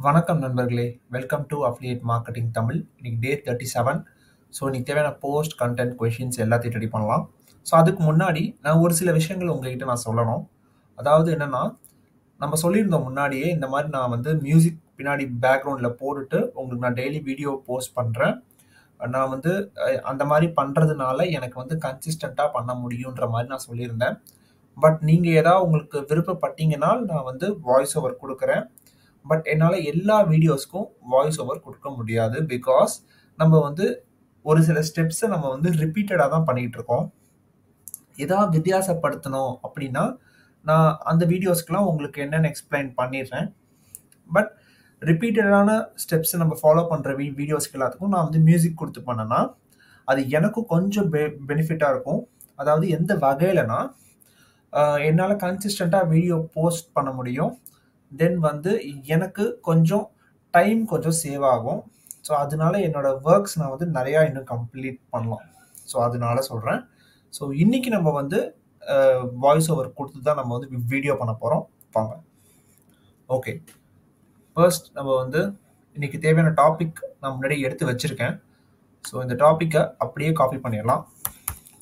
வணக்கம் நண்பர்களே, welcome to affiliate marketing Tamil. இன்னைக்கு டே 37. ஸோ இன்னைக்கு தேவையான போஸ்ட் கண்டென்ட் கொஷின்ஸ் எல்லாத்தையும் ரெடி பண்ணலாம். ஸோ அதுக்கு முன்னாடி நான் ஒரு சில விஷயங்கள் உங்ககிட்ட நான் சொல்லணும். அதாவது என்னன்னா, நம்ம சொல்லியிருந்தோம் முன்னாடியே இந்த மாதிரி நான் வந்து மியூசிக் பின்னாடி பேக்ரவுண்டில் போட்டுட்டு உங்களுக்கு நான் டெய்லி வீடியோ போஸ்ட் பண்ணுறேன். நான் வந்து அந்த மாதிரி பண்ணுறதுனால எனக்கு வந்து கன்சிஸ்டண்ட்டாக பண்ண முடியுன்ற மாதிரி நான் சொல்லியிருந்தேன். பட் நீங்கள் ஏதாவது உங்களுக்கு விருப்பப்பட்டீங்கன்னா நான் வந்து வாய்ஸ் ஓவர் கொடுக்குறேன். பட் என்னால் எல்லா வீடியோஸ்க்கும் வாய்ஸ் ஓவர் கொடுக்க முடியாது. பிகாஸ் நம்ம வந்து ஒரு சில ஸ்டெப்ஸை நம்ம வந்து ரிப்பீட்டடாக தான் பண்ணிகிட்டு இருக்கோம். ஏதாவது வித்தியாசப்படுத்தணும் அப்படின்னா நான் அந்த வீடியோஸ்க்கெலாம் உங்களுக்கு என்னென்னு எக்ஸ்பிளைன் பண்ணிடுறேன். பட் ரிப்பீட்டடான ஸ்டெப்ஸை நம்ம ஃபாலோ பண்ணுற வீடியோஸ்க்கு எல்லாத்துக்கும் நான் வந்து மியூசிக் கொடுத்து பண்ணேன்னா அது எனக்கும் கொஞ்சம் பெனிஃபிட்டாக இருக்கும். அதாவது எந்த வகையிலனா என்னால் கன்சிஸ்டண்ட்டாக வீடியோ போஸ்ட் பண்ண முடியும். தென் வந்து எனக்கு கொஞ்சம் டைம் கொஞ்சம் சேவ் ஆகும். ஸோ அதனால என்னோட ஒர்க்ஸ் நான் வந்து நிறையா இன்னும் கம்ப்ளீட் பண்ணலாம். ஸோ அதனால சொல்கிறேன். ஸோ இன்றைக்கி நம்ம வந்து வாய்ஸ் ஓவர் கொடுத்து தான் நம்ம வந்து வீடியோ பண்ண போகிறோம். வாங்க. ஓகே, ஃபர்ஸ்ட் நம்ம வந்து இன்றைக்கி தேவையான டாபிக் நான் முன்னாடி எடுத்து வச்சுருக்கேன். ஸோ இந்த டாப்பிக்கை அப்படியே காப்பி பண்ணிடலாம்.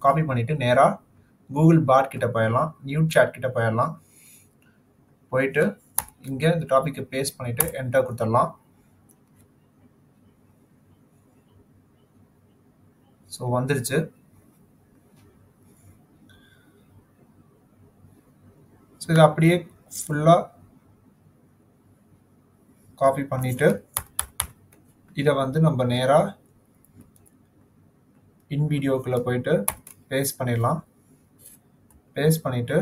காப்பி பண்ணிவிட்டு நேராக கூகுள் பாட் கிட்ட போயிடலாம், நியூ சாட் கிட்ட போயிடலாம். போயிட்டு இங்கே இந்த டாப்பிக்கை பேஸ்ட் பண்ணிவிட்டு என்டர் கொடுத்துடலாம். ஸோ வந்துருச்சு. ஸோ இதை அப்படியே ஃபுல்லாக காப்பி பண்ணிவிட்டு இதை வந்து நம்ம நேராக இன் வீடியோக்குள்ளே போயிட்டு பேஸ்ட் பண்ணிடலாம். பேஸ்ட் பண்ணிவிட்டு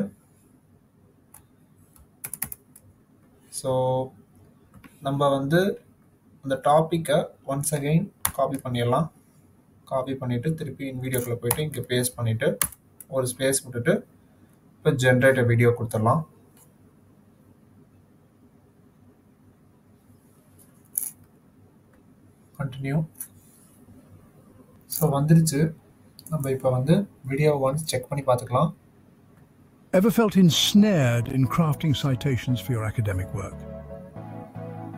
ஸோ நம்ம வந்து அந்த டாப்பிக்கை ஒன்ஸ் அகெயின் காப்பி பண்ணிடலாம். காப்பி பண்ணிவிட்டு திருப்பி இன் வீடியோக்குள்ளே போயிட்டு இங்கே பேஸ்ட் பண்ணிவிட்டு ஒரு ஸ்பேஸ் விட்டுட்டு இப்போ ஜென்ரேட் வீடியோ கொடுத்துடலாம். கண்டினியூ. ஸோ வந்துருச்சு. நம்ம இப்போ வந்து வீடியோ ஒன்ஸ் செக் பண்ணி பார்த்துக்கலாம். Ever felt ensnared in crafting citations for your academic work?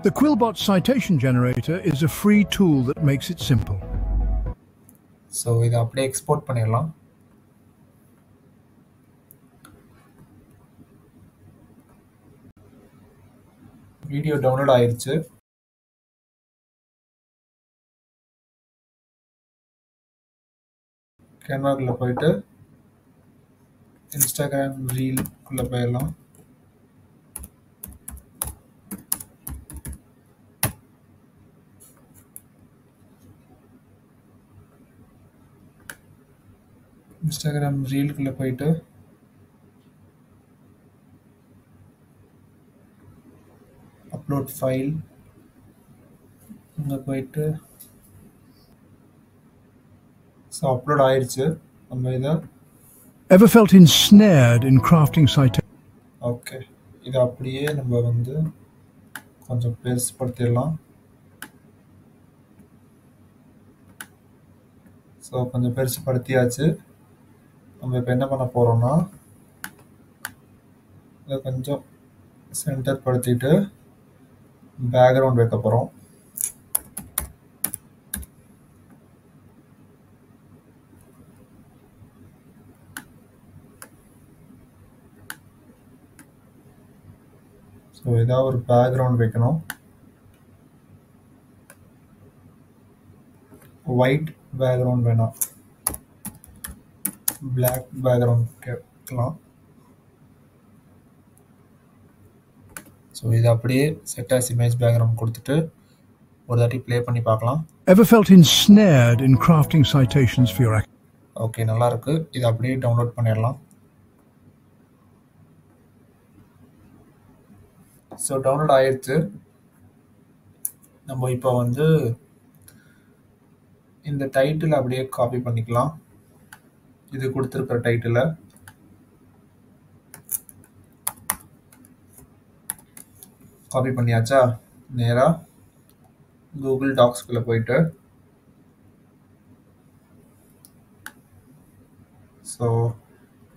The Quillbot Citation Generator is a free tool that makes it simple. So இதை அப்படியே எக்ஸ்போர்ட் பண்ணிடலாம். வீடியோ டவுன்லோட் ஆயிடுச்சு. கேன்வாக்குள்ளே போயிட்டு இன்ஸ்டாகிராம் ரீல்குள்ளே போயிடலாம். இன்ஸ்டாகிராம் ரீல்குள்ளே போயிட்டு upload file இங்கே போயிட்டு ஸோ அப்லோட் ஆயிடுச்சு. நம்ம இதை Ever felt ensnared in crafting citations? Okay, இதை அப்படியே நம்ம வந்து கொஞ்சம் பெருசுப்படுத்திடலாம். ஸோ கொஞ்சம் பெருசுப்படுத்தியாச்சு. நம்ம இப்போ என்ன பண்ண போகிறோம்னா இதை கொஞ்சம் சென்டர் படுத்திட்டு பேக்ரவுண்ட் வைக்க போகிறோம். ஸோ ஏதாவது ஒரு பேக்ரவுண்ட் வைக்கணும். ஒயிட் பேக்ரவுண்ட் வேணாம், பிளாக் பேக்ரவுண்ட் கேட்கலாம். ஸோ இது அப்படியே செட் ஆஸ் இமேஜ் பேக்ரவுண்ட் கொடுத்துட்டு ஒரு தாட்டி ப்ளே பண்ணி பார்க்கலாம். Ever felt ensnared in crafting citations for your okay, நல்லா இருக்கு. இதை அப்படியே டவுன்லோட் பண்ணிடலாம். ஸோ டவுன்லோட் ஆயிடுச்சு. நம்ம இப்போ வந்து இந்த டைட்டில் அப்படியே காப்பி பண்ணிக்கலாம். இது கொடுத்துருக்கிற டைட்டிலை காப்பி பண்ணியாச்சா? நேராக கூகுள் டாக்ஸ்குள்ளே போயிட்டு ஸோ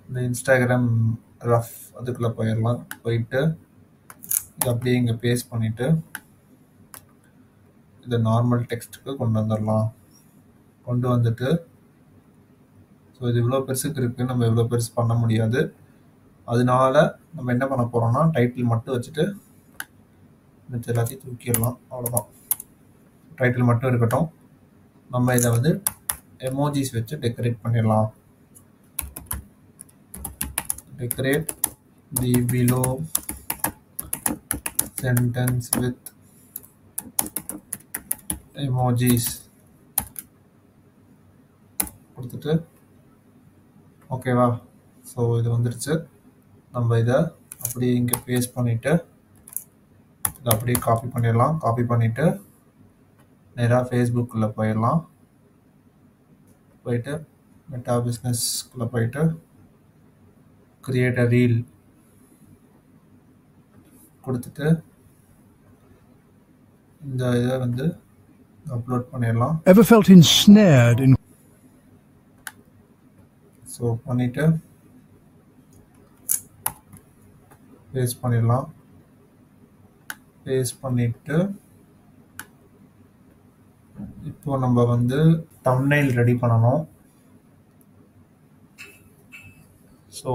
இந்த இன்ஸ்டாகிராம் ரஃப் அதுக்குள்ளே போயிடலாம். போயிட்டு இது அப்படியே இங்கே பேஸ்ட் பண்ணிவிட்டு இதை நார்மல் டெக்ஸ்ட்டுக்கு கொண்டு வந்துடலாம். கொண்டு வந்துட்டு ஸோ இது இவ்வளோ பெருசுக்கு இருக்குது, நம்ம இவ்வளோ பெருசு பண்ண முடியாது. அதனால நம்ம என்ன பண்ண போகிறோம்னா டைட்டில் மட்டும் வச்சுட்டு மிச்சம் எல்லாத்தையும் தூக்கிடலாம். அவ்வளோதான், டைட்டில் மட்டும் இருக்கட்டும். நம்ம இதை வந்து எமோஜிஸ் வச்சு டெக்கரேட் பண்ணிடலாம். Decorate the below sentence with emojis கொடுத்துட்டு ஓகேவா. ஸோ இது வந்துடுச்சு. நம்ம இதை அப்படியே இங்கே பேஸ்ட் பண்ணிவிட்டு இதை அப்படியே காப்பி பண்ணிடலாம். காப்பி பண்ணிவிட்டு நேராக ஃபேஸ்புக்கில் போயிடலாம். போயிட்டு மெட்டா பிஸ்னஸ்குள்ளே போயிட்டு கிரியேட் அ ரீல் கொடுத்துட்டு இந்த இதை வந்து அப்லோட் பண்ணிடலாம். Ever felt ensnared in so பண்ணிவிட்டு பேஸ்ட் பண்ணிடலாம். பேஸ்ட் பண்ணிவிட்டு இப்போ நம்ம வந்து தம்ப்நெயில் ரெடி பண்ணணும். ஸோ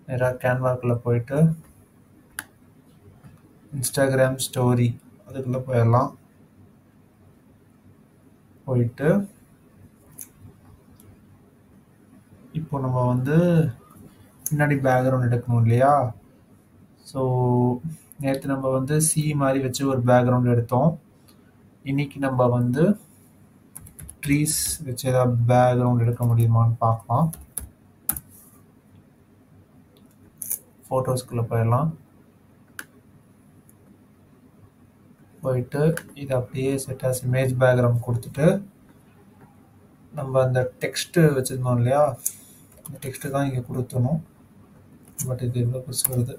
நேராக கேன்வாக்குள்ளே போயிட்டு இன்ஸ்டாகிராம் ஸ்டோரி அதுக்குள்ளே போயிடலாம். போயிட்டு இப்போ நம்ம வந்து பின்னாடி பேக்ரவுண்ட் எடுக்கணும் இல்லையா. ஸோ நேற்று நம்ம வந்து சி மாதிரி வச்சு ஒரு பேக்ரவுண்ட் எடுத்தோம். இன்னைக்கு நம்ம வந்து ட்ரீஸ் வச்சு ஏதாவது பேக்ரவுண்ட் எடுக்க முடியுமான்னு பார்க்கலாம். ஃபோட்டோஸ்குள்ளே போயிடலாம். போயிட்டு இதை அப்படியே செட் ஆஸ் இமேஜ் பேக்ரவுண்ட் கொடுத்துட்டு நம்ம அந்த டெக்ஸ்ட்டு வச்சுருந்தோம் இல்லையா, அந்த டெக்ஸ்ட்டு தான் இங்கே கொடுத்தணும். பட் இது எவ்வளோ பெருசு வருது.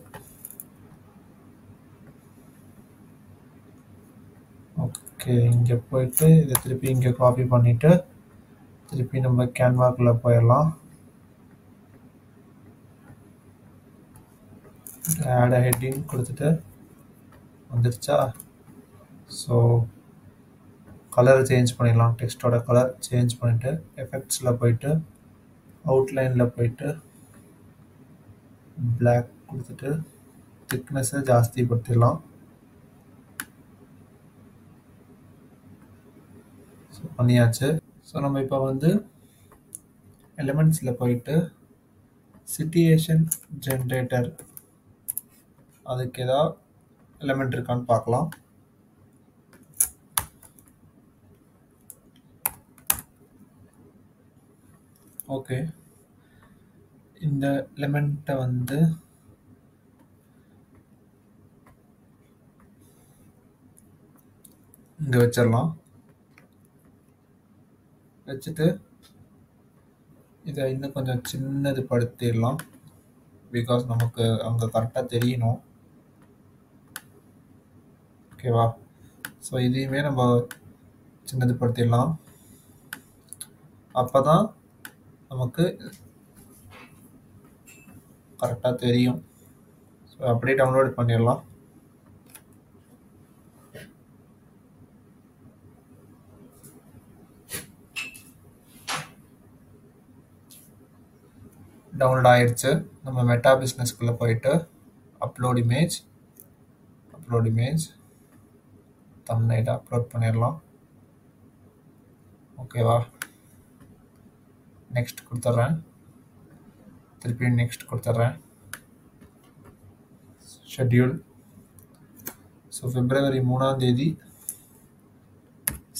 ஓகே, இங்கே போயிட்டு இதை திருப்பி இங்கே காப்பி பண்ணிவிட்டு திருப்பி நம்ம கேன்வாக்குள்ளே போயிடலாம். ஆட் ஹெட்டிங் கொடுத்துட்டு வந்துடுச்சா. ஸோ கலர் சேஞ்ச் பண்ணிடலாம். டெக்ஸ்ட்டோட கலர் சேஞ்ச் பண்ணிவிட்டு எஃபெக்ட்ஸில் போயிட்டு அவுட்லைனில் போயிட்டு பிளாக் கொடுத்துட்டு திக்னஸை ஜாஸ்தி படுத்திடலாம். ஸோ பண்ணியாச்சு. ஸோ நம்ம இப்போ வந்து எலிமெண்ட்ஸில் போயிட்டு சிச்சுவேஷன் ஜென்ரேட்டர் அதுக்கு ஏதாவது எலிமெண்ட் இருக்கான்னு பார்க்கலாம். ஓகே, இந்த எலிமெண்ட்டை வந்து இங்கே வச்சிடலாம். வச்சுட்டு இதை இன்னும் கொஞ்சம் சின்னது படுத்திடலாம். பிகாஸ் நமக்கு அங்கே கரெக்டாக தெரியணும். ஓகேவா. ஸோ இதையுமே நம்ம சின்னது படுத்திடலாம். அப்போ தான் நமக்கு கரெக்டாக தெரியும். ஸோ அப்படியே டவுன்லோட் பண்ணிடலாம். டவுன்லோட் ஆயிடுச்சு. நம்ம மெட்டா பிஸ்னஸ்குள்ளே போயிட்டு அப்லோட் இமேஜ் தம்ப்நெயிலை அப்லோட் பண்ணிடலாம். ஓகேவா. நெக்ஸ்ட் கொடுத்துட்றேன். திருப்பி நெக்ஸ்ட் கொடுத்துட்றேன். Schedule. So February 3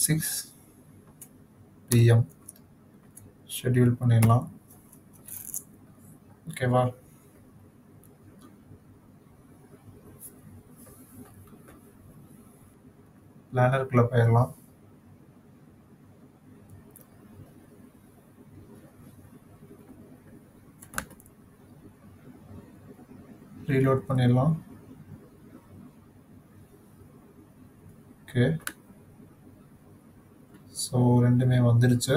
6 PM schedule பண்ணிடலாம். ஓகேவா. பிளானருக்குள்ளே போயிடலாம். ரீலோட் பண்ணிடலாம். ஓகே, ஸோ ரெண்டுமே வந்துடுச்சு.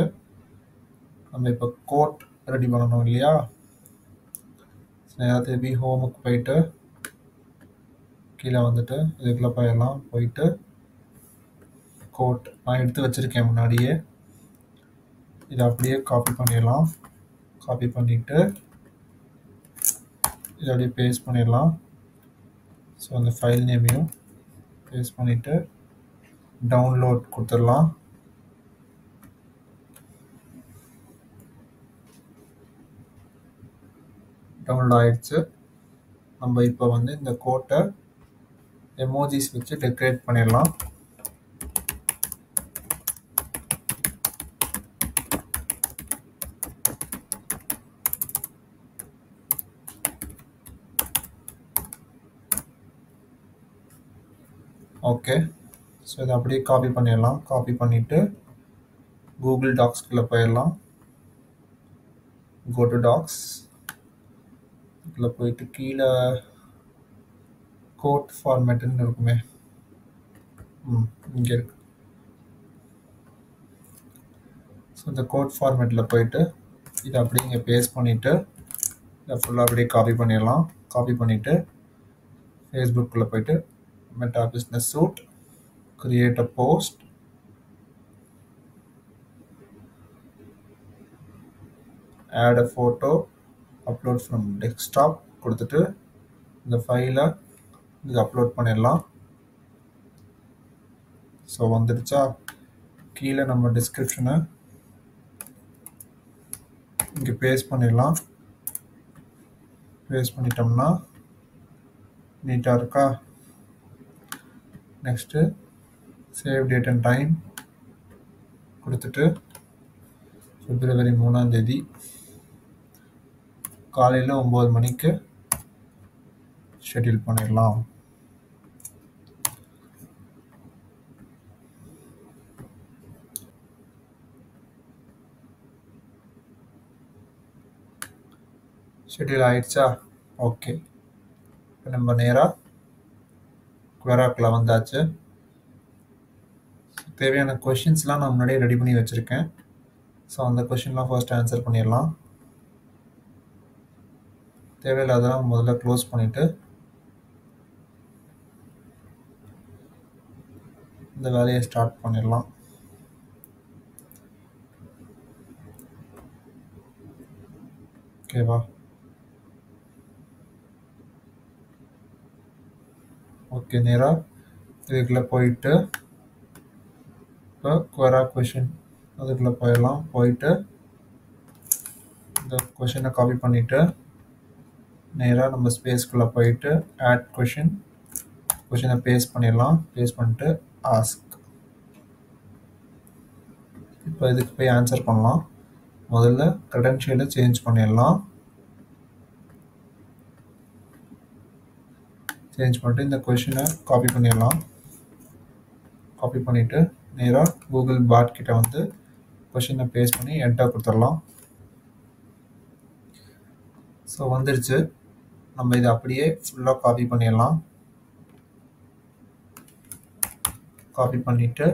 நம்ம இப்போ கோட் ரெடி பண்ணணும் இல்லையா. நேராக திருப்பி ஹோமுக்கு போயிட்டு கீழே வந்துட்டு இதுக்குள்ளே போயிடலாம். போயிட்டு கோட் நான் எடுத்து வச்சுருக்கேன் முன்னாடியே. இதை அப்படியே காப்பி பண்ணிடலாம். காப்பி பண்ணிவிட்டு இதை அப்படியே பேஸ்ட் பண்ணிடலாம். ஸோ அந்த ஃபைல் நேமையும் பேஸ்ட் பண்ணிவிட்டு டவுன்லோட் கொடுத்துடலாம். டவுன்லோட் ஆயிடுச்சு. நம்ம இப்போ வந்து இந்த கோட்டை எமோஜிஸ் வச்சு டெக்கரேட் பண்ணிடலாம். ஓகே, ஸோ இதை அப்படியே காப்பி பண்ணிடலாம். காப்பி பண்ணிவிட்டு கூகுள் டாக்ஸ்குள்ளே போயிடலாம். கோ டு டாக்ஸ், இதில் போயிட்டு கீழே கோட் ஃபார்மேட்டுன்னு இருக்குமே, இங்கே இருக்கு. ஸோ இந்த கோட் ஃபார்மேட்டில் போயிட்டு இதை அப்படியே இங்கே பேஸ்ட் பண்ணிவிட்டு இதை ஃபுல்லாக அப்படியே காப்பி பண்ணிடலாம். காப்பி பண்ணிவிட்டு ஃபேஸ்புக்கில் போயிட்டு Meta business suite, create a post, add a photo, upload from desktop கொடுத்துட்டு இந்த ஃபைலை இது அப்லோட் பண்ணிடலாம். ஸோ வந்துடுச்சா? கீழே நம்ம டிஸ்கிரிப்ஷனை இங்கே பேஸ்ட் பண்ணிடலாம். பேஸ்ட் பண்ணிட்டோம்னா நீட்டாக இருக்கா? Next save date and time கொடுத்துட்டு February 3 காலையில் 9 மணிக்கு ஷெட்யூல் பண்ணிடலாம். ஷெட்யூல் ஆயிடுச்சா? ஓகே, இப்போ நம்ம நேராக குவெராக்கில் வந்தாச்சு. தேவையான கொஷின்ஸ்லாம் நான் முன்னாடியே ரெடி பண்ணி வச்சுருக்கேன். ஸோ அந்த கொஷின்லாம் ஃபர்ஸ்ட் ஆன்சர் பண்ணிடலாம். தேவையில்லாதெல்லாம் முதல்ல க்ளோஸ் பண்ணிவிட்டு இந்த வேலையை ஸ்டார்ட் பண்ணிடலாம். ஓகேவா? ஓகே, நேராக இதுக்குள்ளே போயிட்டு இப்போ குவெரா கொஷின் அதுக்குள்ளே போயிடலாம். போயிட்டு இந்த கொஷினை காப்பி பண்ணிவிட்டு நேராக நம்ம ஸ்பேஸ்க்குள்ளே போயிட்டு ஆட் கொஷினை பேஸ்ட் பண்ணிடலாம். பேஸ்ட் பண்ணிட்டு ஆஸ்க். இப்போ இதுக்கு போய் ஆன்சர் பண்ணலாம். முதல்ல க்ரெடென்ஷியலை சேஞ்ச் பண்ணிடலாம். சேஞ்ச் பண்ணிட்டு இந்த கொஷினை காப்பி பண்ணிடலாம். காப்பி பண்ணிவிட்டு நேராக கூகுள் பாட் கிட்ட வந்து கொஷினை பேஸ்ட் பண்ணி என்டர் கொடுத்துடலாம். ஸோ வந்துருச்சு. நம்ம இதை அப்படியே ஃபுல்லாக காப்பி பண்ணிடலாம். காப்பி பண்ணிவிட்டு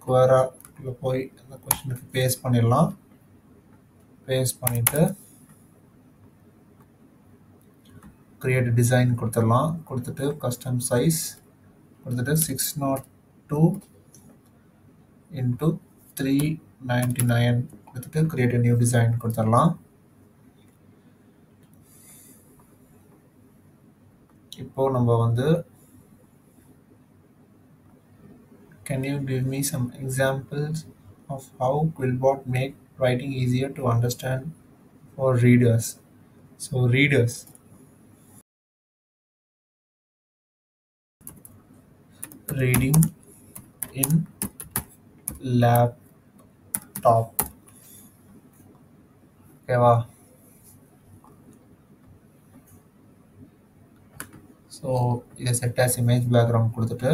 குவெராக்குள்ள போய் அந்த கொஷினுக்கு பேஸ்ட் பண்ணிடலாம். பேஸ்ட் பண்ணிவிட்டு கிரியேட் டிசைன் கொடுத்துடலாம். கொடுத்துட்டு கஸ்டம் சைஸ் கொடுத்துட்டு 602 × 399 கொடுத்துட்டு கிரியேட் நியூ டிசைன் கொடுத்துடலாம். இப்போ நம்ம வந்து can you give me some examples of how Quillbot make writing easier to understand for readers? So readers, reading in laptop. ஓகேவா? ஸோ இதை செட் ஆஸ் இமேஜ் பேக்ரவுண்ட் கொடுத்துட்டு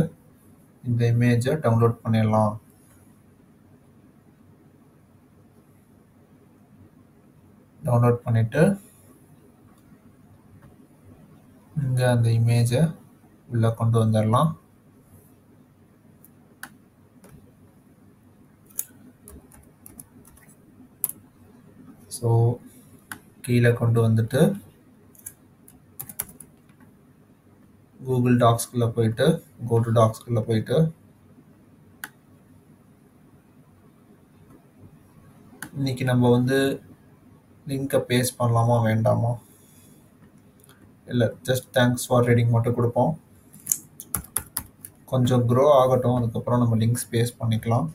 இந்த இமேஜை டவுன்லோட் பண்ணிடலாம். டவுன்லோட் பண்ணிவிட்டு இங்கே அந்த இமேஜை உள்ளே கொண்டு வந்துடலாம். ஸோ கீழே கொண்டு வந்துட்டு கூகுள் டாக்ஸ்குள்ளே போயிட்டு கோ டு டாக்ஸ்குள்ளே போயிட்டு இன்னைக்கு நம்ம வந்து லிங்கை பேஸ்ட் பண்ணலாமா வேண்டாமா, இல்லை ஜஸ்ட் தேங்க்ஸ் ஃபார் ரீடிங் மட்டும் கொடுப்போம். கொஞ்சம் க்ரோ ஆகட்டும், அதுக்கப்புறம் நம்ம லிங்க்ஸ் பேஸ்ட் பண்ணிக்கலாம்.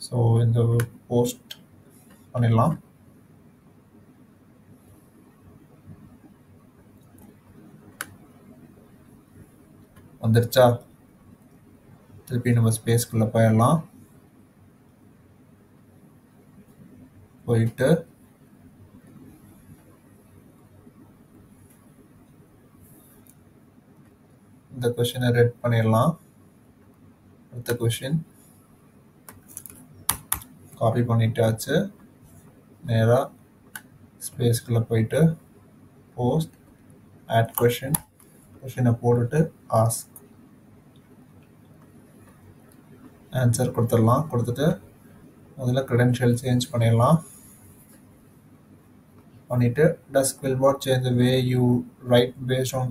ஸோ இந்த போஸ்ட் பண்ணிடலாம். வந்துருச்சா? திருப்பி நம்ம ஸ்பேஸ்க்குள்ளே போயிடலாம். போயிட்டு இந்த கொஷினை ரெட் பண்ணிடலாம். அடுத்த கொஷின் காப்பி பண்ணிட்டாச்சு. நேராக ஸ்பேஸ்க்குள்ளே போயிட்டு போஸ்ட் ஆட் கொஷினை போட்டுட்டு ஆஸ்க் ஆன்சர் கொடுத்துடலாம். கொடுத்துட்டு முதல்ல க்ரெடென்ஷியல் சேஞ்ச் பண்ணிடலாம். பண்ணிவிட்டு does Quillbot change the way you write based on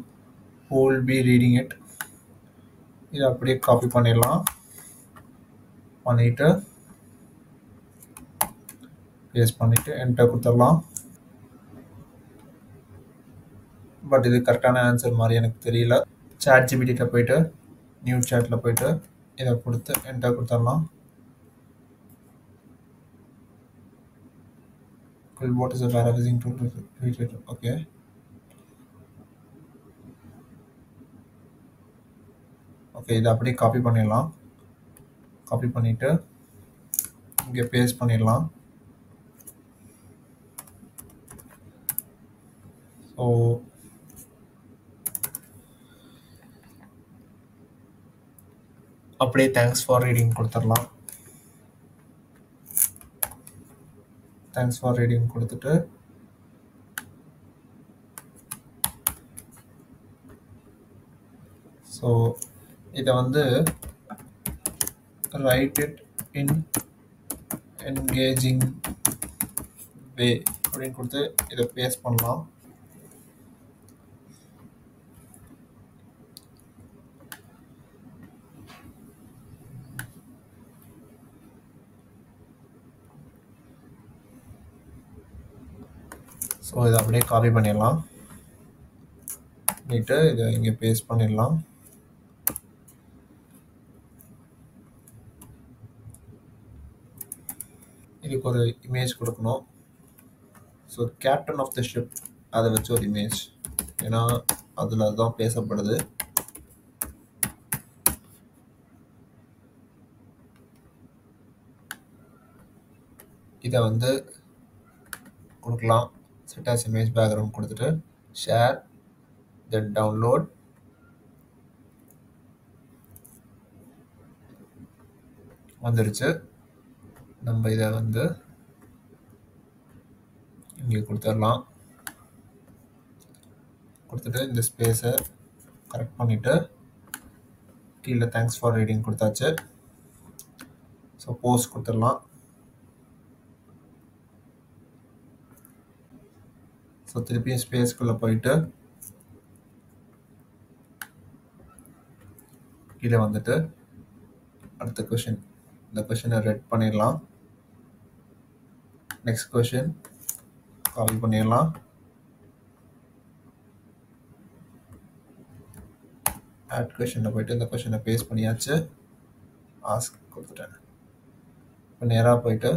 who will be reading it? இதை அப்படியே காப்பி பண்ணிடலாம். பண்ணிவிட்டு பேஸ்ட் பண்ணிவிட்டு என்டர் கொடுத்துடலாம். பட் இது கரெக்டான ஆன்சர் மாதிரி எனக்கு தெரியல. சாட் ஜிபிடியில் போயிட்டு நியூ சாட்டில் போயிட்டு இதை கொடுத்து என்டர் கொடுத்துடலாம். Quillbot is a paraphrasing tool to read it. Okay. Okay, இதை அப்படியே காப்பி பண்ணிடலாம். காப்பி பண்ணிவிட்டு இங்கே பேஸ்ட் பண்ணிடலாம். ஸோ அப்படியே தேங்க்ஸ் ஃபார் ரீடிங் கொடுத்துடலாம். தேங்க்ஸ் ஃபார் ரீடிங் கொடுத்துட்டு ஸோ இதை வந்து ரைட் இட் இன் என்கேஜிங் வே அப்படின்னு கொடுத்து இதை பேஸ்ட் பண்ணலாம். ஸோ இதை அப்படியே காப்பி பண்ணிடலாம். பண்ணிட்டு இதை இங்கே பேஸ்ட் பண்ணிடலாம். இதுக்கு ஒரு இமேஜ் கொடுக்கணும். So captain of the ship அதை வச்சு ஒரு இமேஜ், ஏன்னா அதில் அதுதான் பேசப்படுது. இதை வந்து கொடுக்கலாம். செட் ஆஸ் இமேஜ் பேக்ரவுண்ட் கொடுத்துட்டு ஷேர் தென் டவுன்லோட். வந்துருச்சு. நம்ம இதை வந்து இங்கே கொடுத்துடலாம். கொடுத்துட்டு இந்த ஸ்பேஸை கரெக்ட் பண்ணிவிட்டு கீழே தேங்க்ஸ் ஃபார் ரீடிங் கொடுத்தாச்சு. ஸோ போஸ்ட் கொடுத்துடலாம். ஸோ திருப்பியும் ஸ்பேஸ்க்குள்ளே போயிட்டு கீழே வந்துட்டு அடுத்த கொஷின், இந்த கொஷினை ரெட் பண்ணிடலாம். நெக்ஸ்ட் கொஷின் காப்பி பண்ணிடலாம். ஆட் கொஷனில் போயிட்டு இந்த கொஷினை பேஸ்ட் பண்ணியாச்சு. ஆஸ்க் கொடுத்துட்டேன். இப்போ நேராக போயிட்டு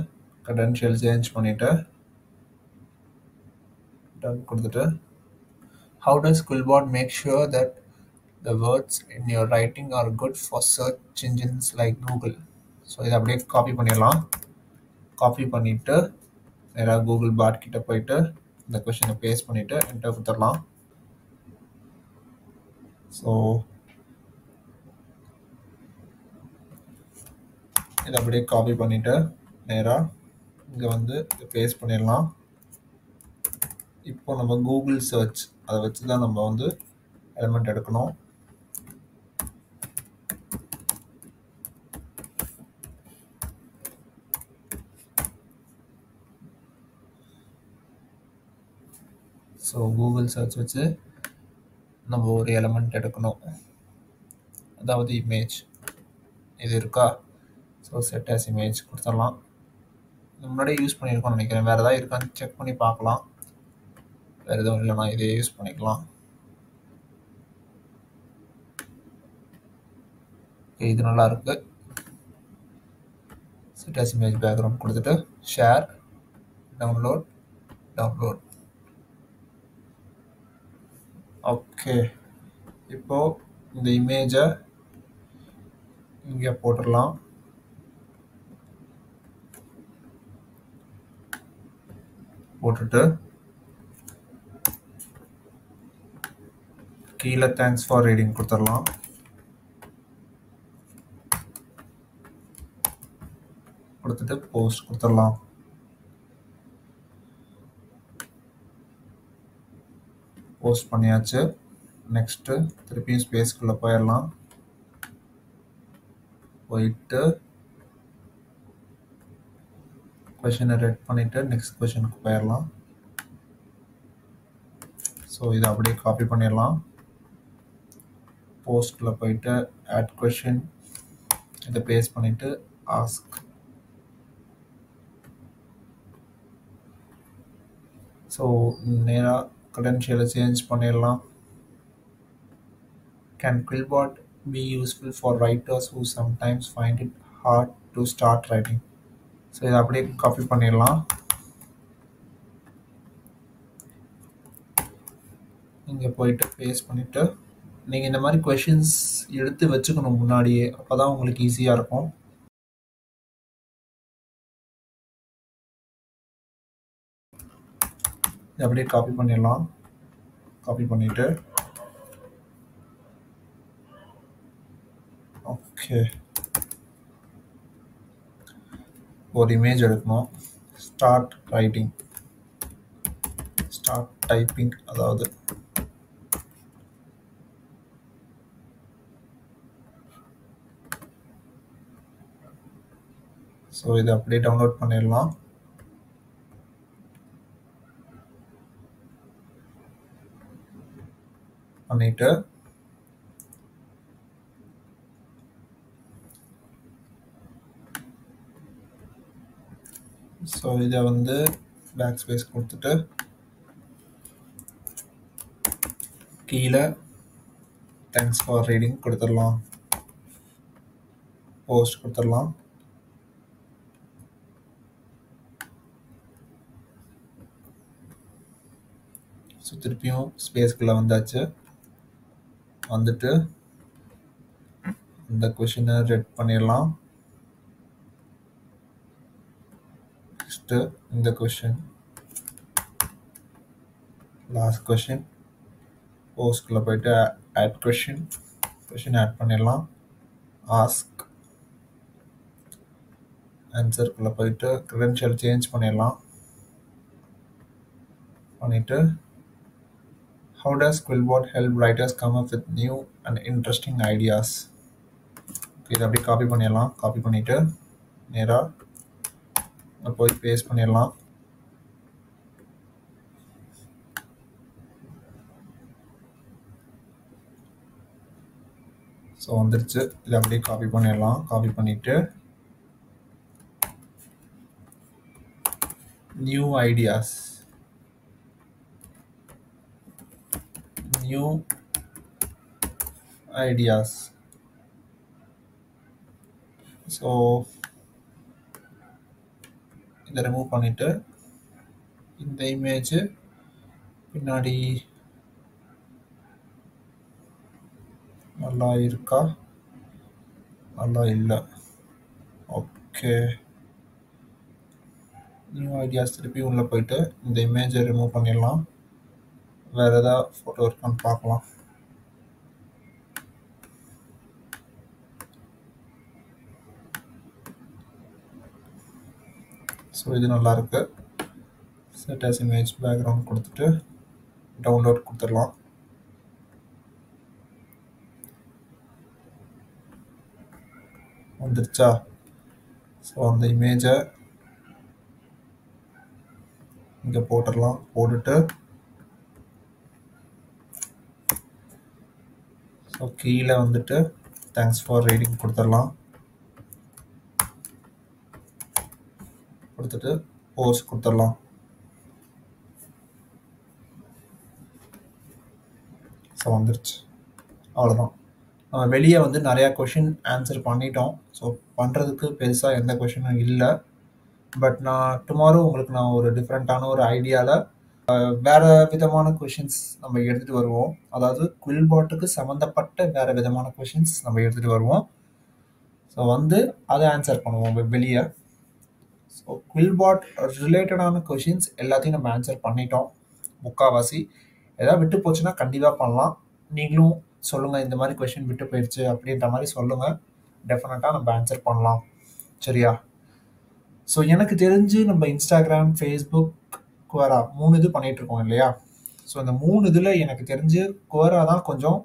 க்ரெடென்ஷியல் சேஞ்ச் பண்ணிவிட்டு டன் கொடுத்துட்டு how does Quillbot make sure that the words in your writing are good for search engines like Google? So இதை அப்படியே காப்பி பண்ணிடலாம். காப்பி பண்ணிவிட்டு நேராக கூகுள் பாட் கிட்ட போயிட்டு இந்த கொஷினை பேஸ்ட் பண்ணிவிட்டு என்டர் கொடுத்துடலாம். ஸோ இதை அப்படியே காப்பி பண்ணிவிட்டு நேராக இங்கே வந்து பேஸ்ட் பண்ணிடலாம். இப்போ நம்ம கூகுள் சர்ச் அதை வச்சு தான் நம்ம வந்து எலிமெண்ட் எடுக்கணும். ஸோ கூகுள் சர்ச் வச்சு நம்ம ஒரு எலிமெண்ட் எடுக்கணும், அதாவது இமேஜ். இது இருக்கா? ஸோ செட் ஆஸ் இமேஜ் கொடுத்துடலாம். முன்னாடியே யூஸ் பண்ணியிருக்கோம்னு நினைக்கிறேன். வேறு ஏதாவது இருக்கான்னு செக் பண்ணி பார்க்கலாம். வேறு எதுவும் இல்லைனா இதே யூஸ் பண்ணிக்கலாம். இது நல்லா இருக்கு. செட் as image பேக்ரவுண்ட் கொடுத்துட்டு ஷேர், டவுன்லோட். ஓகே, இப்போ இந்த இமேஜை இங்கே போட்டுடலாம். போட்டுட்டு கீழே தேங்க்ஸ் ஃபார் ரீடிங் கொடுத்துடலாம். கொடுத்துட்டு போஸ்ட் கொடுத்துடலாம். போஸ்ட் பண்ணியாச்சு. நெக்ஸ்ட்டு திருப்பியும் ஸ்பேஸ்க்குள்ளே போயிடலாம். போயிட்டு கொஷினை ரெட் பண்ணிவிட்டு நெக்ஸ்ட் கொஷனுக்கு போயிடலாம். ஸோ இதை அப்படியே காப்பி பண்ணிடலாம். போஸ்ட்டில் போயிட்டு ஆட் கொஷின் இதை பேஸ்ட் பண்ணிவிட்டு ஆஸ்க். ஸோ நேராக credential சேஞ்ச் பண்ணிடலாம். Can Quillbot be useful for writers who sometimes find it hard to start writing? So இதை அப்படியே காப்பி பண்ணிடலாம். இங்கே போயிட்டு பேஸ்ட் பண்ணிவிட்டு நீங்கள் இந்த மாதிரி கொஷின்ஸ் எடுத்து வச்சுக்கணும் முன்னாடியே, அப்போ தான் உங்களுக்கு ஈஸியாக இருக்கும். இதை அப்படியே காப்பி பண்ணிடலாம். காப்பி பண்ணிவிட்டு ஓகே, ஒரு இமேஜ் எடுக்கணும். ஸ்டார்ட் ரைட்டிங், ஸ்டார்ட் டைப்பிங், அதாவது ஸோ இதை அப்படியே டவுன்லோட் பண்ணிடலாம். பண்ணிட்டு ஸோ இதை வந்து பேக் ஸ்பேஸ் கொடுத்துட்டு கீழே தேங்க்ஸ் ஃபார் ரீடிங் கொடுத்துடலாம். போஸ்ட் கொடுத்துடலாம். ஸோ திருப்பியும் ஸ்பேஸ்க்குள்ளே வந்தாச்சு. வந்துட்டு இந்த கொஷினை ரெட் பண்ணிடலாம். நெக்ஸ்ட்டு இந்த கொஷின், லாஸ்ட் கொஷின். போஸ்ட்குள்ளே போயிட்டு ஆட் கொஷின் ஆட் பண்ணிடலாம். ஆஸ்க், ஆன்சருக்குள்ளே போயிட்டு credential சேஞ்ச் பண்ணிடலாம். பண்ணிவிட்டு how does Quillbot help writers come up with new and interesting ideas? இதை அப்படியே காப்பி பண்ணிடலாம். காப்பி பண்ணிவிட்டு நேராக போய் பேஸ்ட் பண்ணிடலாம். ஸோ வந்துருச்சு. இதை அப்படியே காப்பி பண்ணிடலாம். காப்பி பண்ணிவிட்டு நியூ ஐடியாஸ், ஸோ இதை ரிமூவ் பண்ணிவிட்டு இந்த இமேஜ் பின்னாடி நல்லா இருக்கா, நல்லா இல்லை. ஓகே, நியூ ஐடியாஸ் திருப்பி உள்ளே போயிட்டு இந்த இமேஜை ரிமூவ் பண்ணிடலாம். வேறு ஏதாவது ஃபோட்டோ இருக்கான்னு பார்க்கலாம். ஸோ இது நல்லா இருக்கு. செட் as image பேக்ரவுண்ட் கொடுத்துட்டு டவுன்லோட் கொடுத்துடலாம். வந்துருச்சா? ஸோ அந்த இமேஜை இங்கே போட்டுடலாம். போட்டுட்டு ஸோ கீழே வந்துட்டு தேங்க்ஸ் ஃபார் ரீடிங் கொடுத்துடலாம். கொடுத்துட்டு போஸ்ட் கொடுத்துடலாம். ஸோ வந்துருச்சு, அவ்வளோதான். நம்ம வெளியே வந்து நிறையா கொஷின் ஆன்சர் பண்ணிட்டோம். ஸோ பண்ணுறதுக்கு பெருசாக எந்த கொஷினும் இல்லை. பட் நான் டுமாரோ உங்களுக்கு நான் ஒரு டிஃப்ரெண்ட்டான ஒரு ஐடியாவில் வேறு விதமான கொஷின்ஸ் நம்ம எடுத்துகிட்டு வருவோம். அதாவது குயில்பாட்டுக்கு சம்மந்தப்பட்ட வேறு விதமான கொஷின்ஸ் நம்ம எடுத்துகிட்டு வருவோம். ஸோ வந்து அதை ஆன்சர் பண்ணுவோம் வெளியே. ஸோ குயில்பாட் ரிலேட்டடான கொஷின்ஸ் எல்லாத்தையும் நம்ம ஆன்சர் பண்ணிட்டோம் முக்கால்வாசி. ஏதாவது விட்டு போச்சுன்னா கண்டிப்பாக பண்ணலாம். நீங்களும் சொல்லுங்கள், இந்த மாதிரி கொஷின் விட்டு போயிடுச்சு அப்படின்ற மாதிரி சொல்லுங்கள். டெஃபினட்டாக நம்ம ஆன்சர் பண்ணலாம். சரியா? ஸோ எனக்கு தெரிஞ்சு நம்ம இன்ஸ்டாகிராம், ஃபேஸ்புக், குவரா 3 இது பண்ணிகிட்ருக்கோம் இல்லையா? ஸோ இந்த 3 இதில் எனக்கு தெரிஞ்சு குவரா தான் கொஞ்சம்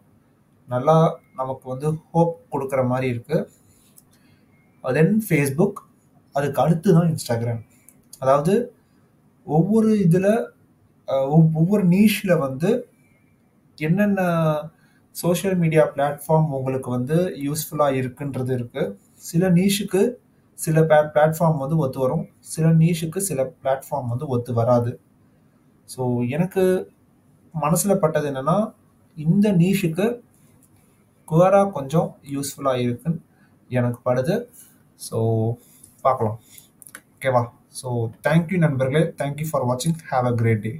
நல்லா நமக்கு வந்து ஹோப் கொடுக்குற மாதிரி இருக்குது. தென் ஃபேஸ்புக், அதுக்கு அடுத்து தான் இன்ஸ்டாகிராம். அதாவது ஒவ்வொரு இதில் ஒவ்வொரு நீஷில் வந்து என்னென்ன சோஷியல் மீடியா பிளாட்ஃபார்ம் உங்களுக்கு வந்து யூஸ்ஃபுல்லாக இருக்குன்றது இருக்குது. சில நீஷுக்கு சில பிளாட்ஃபார்ம் வந்து ஒத்து வரும், சில நீஷுக்கு சில பிளாட்ஃபார்ம் வந்து ஒத்து வராது. ஸோ எனக்கு மனசில் பட்டது என்னென்னா, இந்த நீஷுக்கு குவரா கொஞ்சம் யூஸ்ஃபுல்லாக இருக்குன்னு எனக்கு படுது. ஸோ பார்க்கலாம். ஓகேவா? ஸோ தேங்க்யூ நண்பர்களே. தேங்க்யூ ஃபார் வாட்சிங். Have a great day.